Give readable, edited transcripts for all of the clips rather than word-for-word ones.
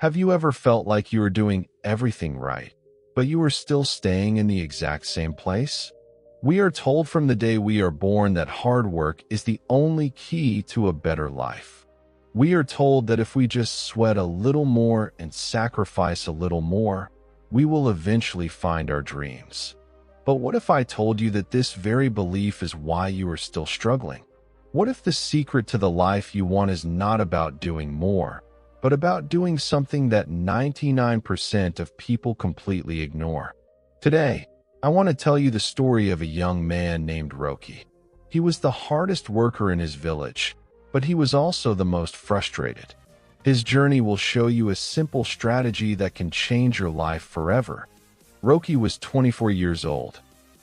Have you ever felt like you were doing everything right, but you were still staying in the exact same place? We are told from the day we are born that hard work is the only key to a better life. We are told that if we just sweat a little more and sacrifice a little more, we will eventually find our dreams. But what if I told you that this very belief is why you are still struggling? What if the secret to the life you want is not about doing more, but about doing something that 99% of people completely ignore? Today, I want to tell you the story of a young man named Roki. He was the hardest worker in his village, but he was also the most frustrated. His journey will show you a simple strategy that can change your life forever. Roki was 24 years old.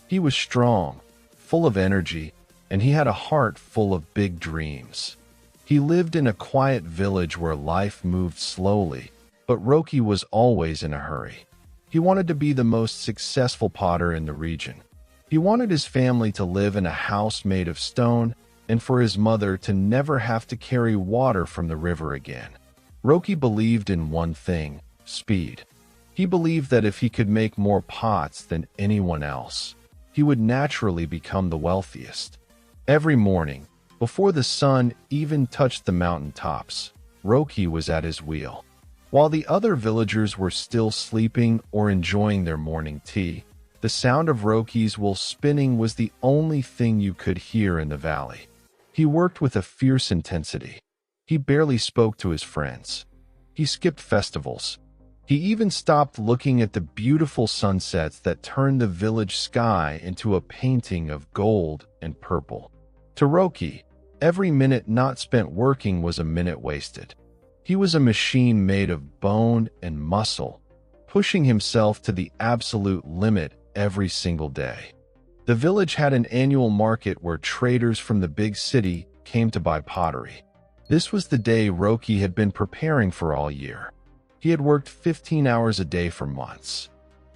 He was strong, full of energy, and he had a heart full of big dreams. He lived in a quiet village where life moved slowly, but Roki was always in a hurry. He wanted to be the most successful potter in the region. He wanted his family to live in a house made of stone and for his mother to never have to carry water from the river again. Roki believed in one thing: speed. He believed that if he could make more pots than anyone else, he would naturally become the wealthiest. Every morning, before the sun even touched the mountain tops, Roki was at his wheel. While the other villagers were still sleeping or enjoying their morning tea, the sound of Roki's wheel spinning was the only thing you could hear in the valley. He worked with a fierce intensity. He barely spoke to his friends. He skipped festivals. He even stopped looking at the beautiful sunsets that turned the village sky into a painting of gold and purple. To Roki, every minute not spent working was a minute wasted. He was a machine made of bone and muscle, pushing himself to the absolute limit every single day. The village had an annual market where traders from the big city came to buy pottery. This was the day Roki had been preparing for all year. He had worked 15 hours a day for months.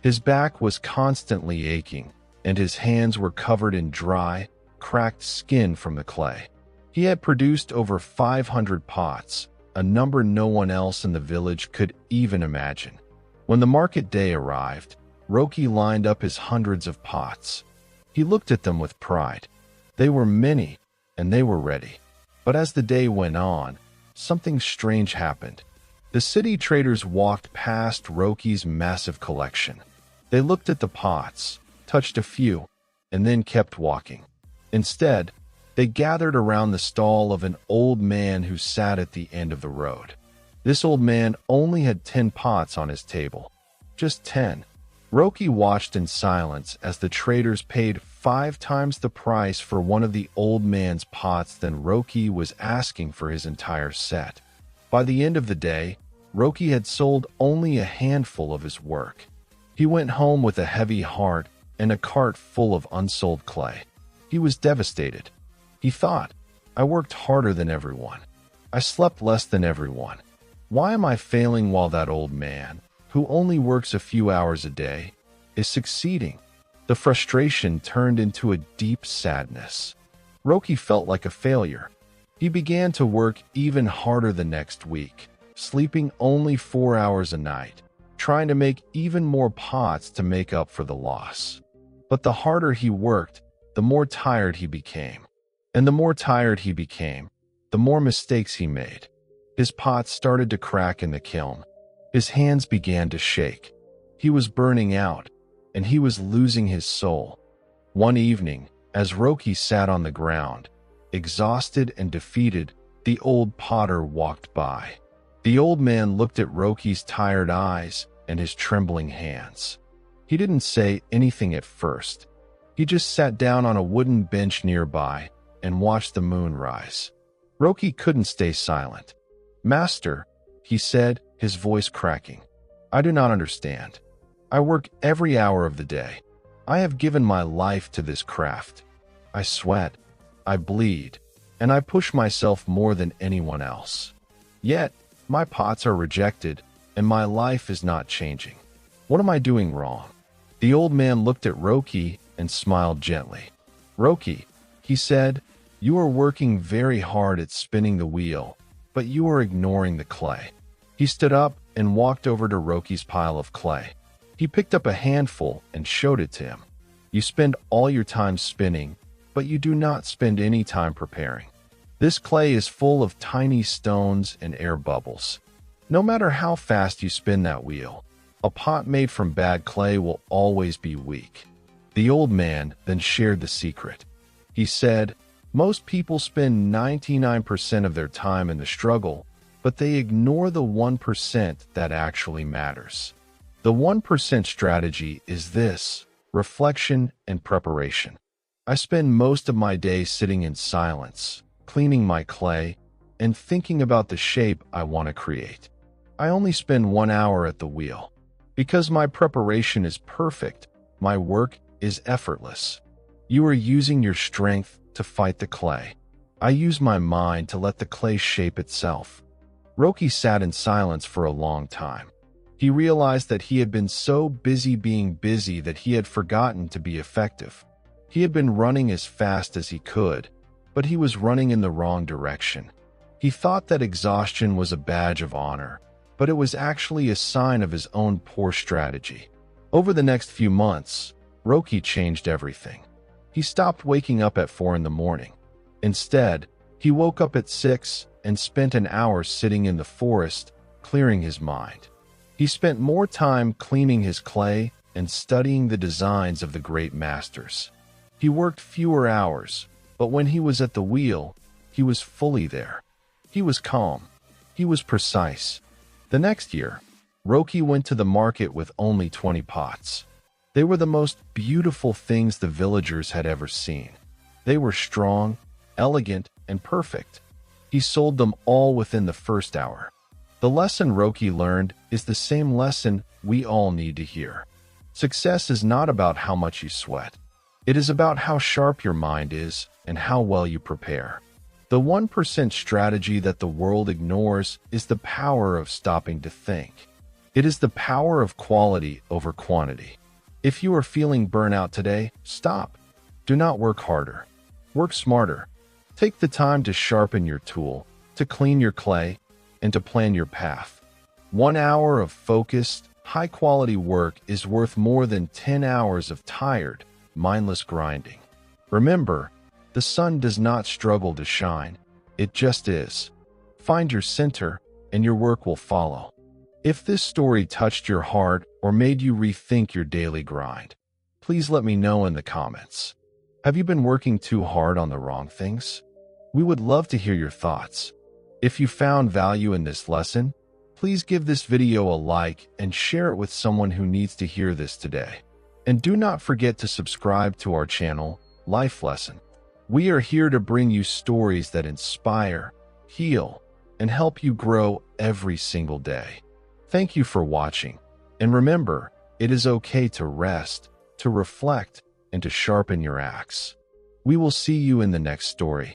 His back was constantly aching, and his hands were covered in dry, cracked skin from the clay. He had produced over 500 pots, a number no one else in the village could even imagine. When the market day arrived, Roki lined up his hundreds of pots. He looked at them with pride. They were many, and they were ready. But as the day went on, something strange happened. The city traders walked past Roki's massive collection. They looked at the pots, touched a few, and then kept walking. Instead, they gathered around the stall of an old man who sat at the end of the road. This old man only had 10 pots on his table. Just 10. Roki watched in silence as the traders paid 5 times the price for one of the old man's pots than Roki was asking for his entire set. By the end of the day, Roki had sold only a handful of his work. He went home with a heavy heart and a cart full of unsold clay. He was devastated. He thought, I worked harder than everyone. I slept less than everyone. Why am I failing while that old man, who only works a few hours a day, is succeeding? The frustration turned into a deep sadness. Roki felt like a failure. He began to work even harder the next week, sleeping only 4 hours a night, trying to make even more pots to make up for the loss. But the harder he worked, the more tired he became. And the more tired he became, the more mistakes he made. His pots started to crack in the kiln. His hands began to shake. He was burning out, and he was losing his soul. One evening, as Roki sat on the ground, exhausted and defeated, the old potter walked by. The old man looked at Roki's tired eyes and his trembling hands. He didn't say anything at first. He just sat down on a wooden bench nearby and watched the moon rise. Roki couldn't stay silent. Master, he said, his voice cracking, I do not understand. I work every hour of the day. I have given my life to this craft. I sweat, I bleed, and I push myself more than anyone else. Yet, my pots are rejected, and my life is not changing. What am I doing wrong? The old man looked at Roki and smiled gently. Roki, he said, you are working very hard at spinning the wheel, but you are ignoring the clay. He stood up, and walked over to Roki's pile of clay. He picked up a handful and showed it to him. You spend all your time spinning, but you do not spend any time preparing. This clay is full of tiny stones and air bubbles. No matter how fast you spin that wheel, a pot made from bad clay will always be weak. The old man then shared the secret. He said, most people spend 99% of their time in the struggle, but they ignore the 1% that actually matters. The 1% strategy is this: reflection and preparation. I spend most of my day sitting in silence, cleaning my clay, and thinking about the shape I want to create. I only spend 1 hour at the wheel. Because my preparation is perfect, my work is effortless. You are using your strength to fight the clay. I use my mind to let the clay shape itself. Roki sat in silence for a long time. He realized that he had been so busy being busy that he had forgotten to be effective. He had been running as fast as he could, but he was running in the wrong direction. He thought that exhaustion was a badge of honor, but it was actually a sign of his own poor strategy. Over the next few months, Roki changed everything. He stopped waking up at 4 in the morning. Instead, he woke up at 6 and spent an hour sitting in the forest, clearing his mind. He spent more time cleaning his clay and studying the designs of the great masters. He worked fewer hours, but when he was at the wheel, he was fully there. He was calm. He was precise. The next year, Roki went to the market with only 20 pots. They were the most beautiful things the villagers had ever seen. They were strong, elegant, and perfect. He sold them all within the first hour. The lesson Roki learned is the same lesson we all need to hear. Success is not about how much you sweat. It is about how sharp your mind is and how well you prepare. The 1% strategy that the world ignores is the power of stopping to think. It is the power of quality over quantity. If you are feeling burnout today, stop. Do not work harder. Work smarter. Take the time to sharpen your tool, to clean your clay, and to plan your path. 1 hour of focused, high-quality work is worth more than 10 hours of tired, mindless grinding. Remember, the sun does not struggle to shine. It just is. Find your center, and your work will follow. If this story touched your heart or made you rethink your daily grind, please let me know in the comments. Have you been working too hard on the wrong things? We would love to hear your thoughts. If you found value in this lesson, please give this video a like and share it with someone who needs to hear this today. And do not forget to subscribe to our channel, Life Lesson. We are here to bring you stories that inspire, heal, and help you grow every single day. Thank you for watching. And remember, it is okay to rest, to reflect, and to sharpen your axe. We will see you in the next story.